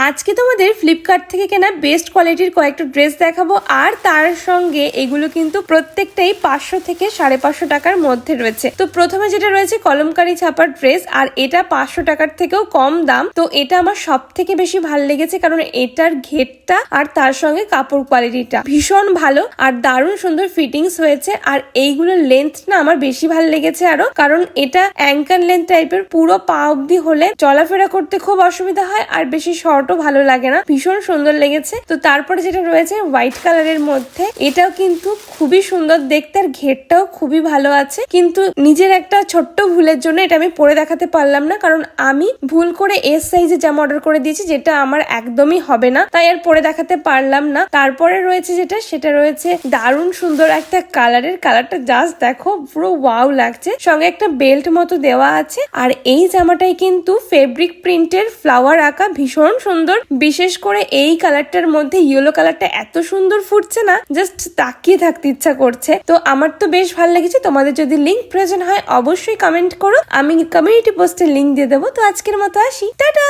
আজকে তোমাদের ফ্লিপকার্ট থেকে কেনা বেস্ট কোয়ালিটির কয়েকটা ড্রেস দেখাবো, আর তার সঙ্গে এগুলো কিন্তু প্রত্যেকটাই 500 থেকে 550 টাকার মধ্যে রয়েছে। তো প্রথমে যেটা রয়েছে কলমকারি ছাপার ড্রেস, আর এটা 500 টাকার থেকেও কম দাম। তো এটা আমার সব থেকে বেশি ভালো লেগেছে, কারণ এটার ঘেরটা আর তার সঙ্গে কাপড় কোয়ালিটিটা ভীষণ ভালো আর দারুণ সুন্দর ফিটিংস হয়েছে। আর এইগুলোর লেন্থ না আমার বেশি ভালো লেগেছে আরো, কারণ এটা অ্যাঙ্কেল লেন্থ টাইপের, পুরো পা অব্দি হলে চলাফেরা করতে খুব অসুবিধা হয়, আর বেশি শর্টও ভালো লাগে না, ভীষণ সুন্দর লেগেছে। তো তারপরে যেটা রয়েছে হোয়াইট কালারের মধ্যে, এটাও কিন্তু খুবই সুন্দর দেখতে, আর ঘেরটাও খুবই ভালো আছে। কিন্তু নিজের একটা ছোট্ট ভুলের জন্য এটা আমি পরে দেখাতে পারলাম না, কারণ আমি ভুল করে এস সাইজে জামা অর্ডার করে দিয়েছি, যেটা আমার একদমই হবে না, তাই আর পরে দেখাতে পারলাম না। তারপরে রয়েছে সেটা রয়েছে দারুণ সুন্দর একটা কালারটা জাস্ট দেখো, পুরো ওয়াও লাগছে। সঙ্গে একটা বেল্ট মতো দেওয়া আছে, আর এই জামাটাই কিন্তু ফেব্রিক প্রিন্টের ফ্লাওয়ার আঁকা, ভীষণ সুন্দর। বিশেষ করে এই কালারটার মধ্যে ইয়েলো কালারটা এত সুন্দর ফুটছে না, জাস্ট তাকিয়ে থাকতে ইচ্ছা করছে। তো আমার তো বেশ ভালো লেগেছে। তোমাদের যদি লিঙ্ক প্রয়োজন হয় অবশ্যই কমেন্ট করো, আমি কমিউনিটি পোস্টে লিঙ্ক দিয়ে দেবো। তো আজকের মতো আসি, টাটা।